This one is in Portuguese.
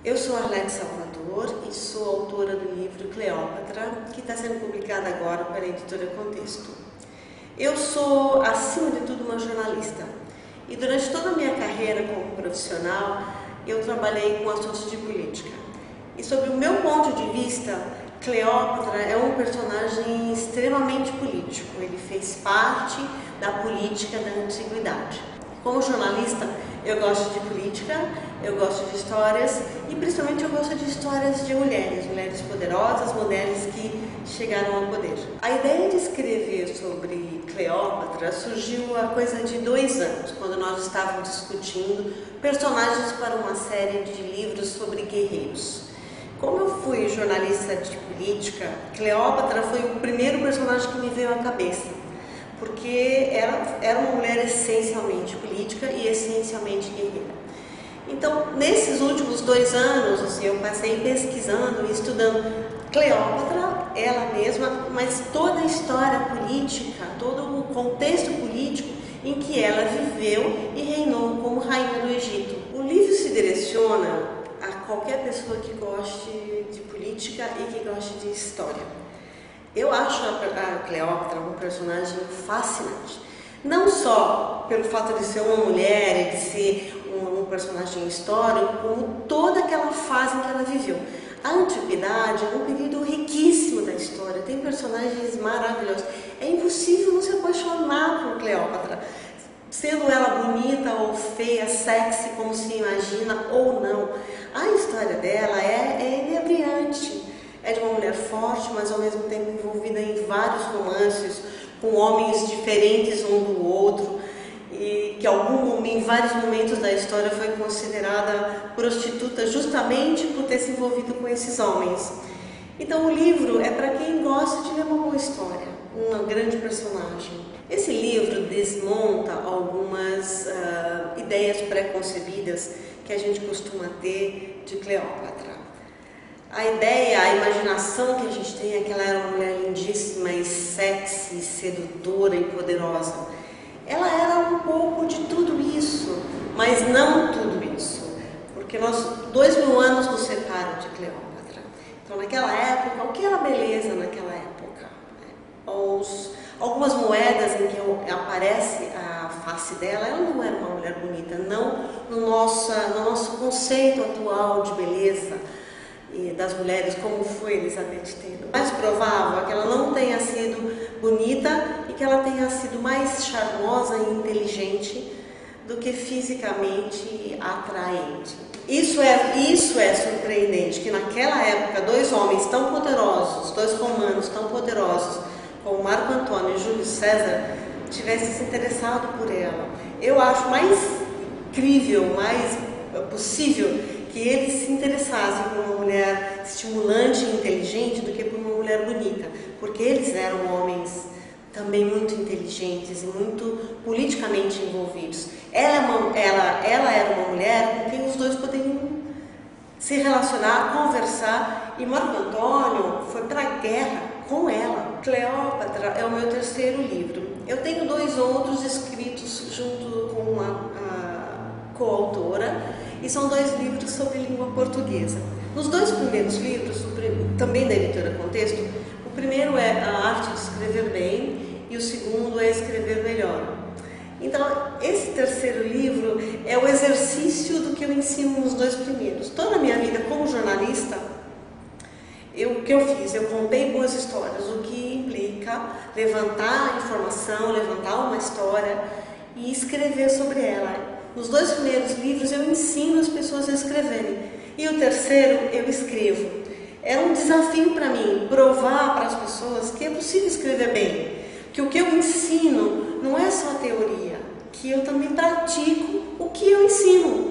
Eu sou Arlete Salvador e sou autora do livro Cleópatra, que está sendo publicado agora pela editora Contexto. Eu sou, acima de tudo, uma jornalista e durante toda a minha carreira como profissional eu trabalhei com assuntos de política. E sob o meu ponto de vista, Cleópatra é um personagem extremamente político. Ele fez parte da política da antiguidade. Como jornalista, eu gosto de política, eu gosto de histórias e principalmente eu gosto de histórias de mulheres poderosas, mulheres que chegaram ao poder. A ideia de escrever sobre Cleópatra surgiu há coisa de 2 anos, quando nós estávamos discutindo personagens para uma série de livros sobre guerreiros. Como eu fui jornalista de política, Cleópatra foi o primeiro personagem que me veio à cabeça, porque era uma mulher essencialmente política e essencialmente guerreira. Então, nesses últimos 2 anos, assim, eu passei pesquisando e estudando Cleópatra, ela mesma, mas toda a história política, todo o contexto político em que ela viveu e reinou como rainha do Egito. O livro se direciona a qualquer pessoa que goste de política e que goste de história. Eu acho a Cleópatra um personagem fascinante, não só pelo fato de ser uma mulher e de ser um personagem histórico, como toda aquela fase em que ela viveu. A antiguidade é um período riquíssimo da história, tem personagens maravilhosos. É impossível não se apaixonar por Cleópatra, sendo ela bonita ou feia, sexy, como se imagina ou não. A história dela é inebriante. É de uma mulher forte, mas ao mesmo tempo envolvida em vários romances, com homens diferentes um do outro, e que em vários momentos da história foi considerada prostituta justamente por ter se envolvido com esses homens. Então o livro é para quem gosta de ler uma boa história, uma grande personagem. Esse livro desmonta algumas ideias pré-concebidas que a gente costuma ter de Cleópatra. A ideia, a imaginação que a gente tem é que ela era uma mulher lindíssima e sexy, sedutora e poderosa. Ela era um pouco de tudo isso, mas não tudo isso, porque 2000 anos nos separam de Cleópatra. Então, naquela época, o que era beleza naquela época? Algumas moedas em que aparece a face dela, ela não era uma mulher bonita, não no nosso conceito atual de beleza e das mulheres, como foi Elizabeth Taylor. Mais provável é que ela não tenha sido bonita e que ela tenha sido mais charmosa e inteligente do que fisicamente atraente. Isso é surpreendente, que naquela época 2 homens tão poderosos, 2 romanos tão poderosos como Marco Antônio e Júlio César tivessem se interessado por ela. Eu acho mais incrível, mais possível que eles se interessassem por uma mulher estimulante e inteligente do que por uma mulher bonita, porque eles eram homens também muito inteligentes e muito politicamente envolvidos. Ela era uma mulher com quem os dois poderiam se relacionar, conversar, e Marco Antônio foi para a guerra com ela. Cleópatra é o meu 3º livro. Eu tenho 2 outros escritos junto com a coautora, e são 2 livros sobre língua portuguesa. Nos 2 primeiros livros, também da editora Contexto, o primeiro é A Arte de Escrever Bem e o segundo é Escrever Melhor. Então, esse 3º livro é o exercício do que eu ensino nos 2 primeiros. Toda a minha vida como jornalista, o que eu fiz? Eu contei boas histórias, o que implica levantar informação, levantar uma história e escrever sobre ela. Nos 2 primeiros livros eu ensino as pessoas a escreverem e o 3º eu escrevo. Era um desafio para mim provar para as pessoas que é possível escrever bem, que o que eu ensino não é só teoria, que eu também pratico o que eu ensino.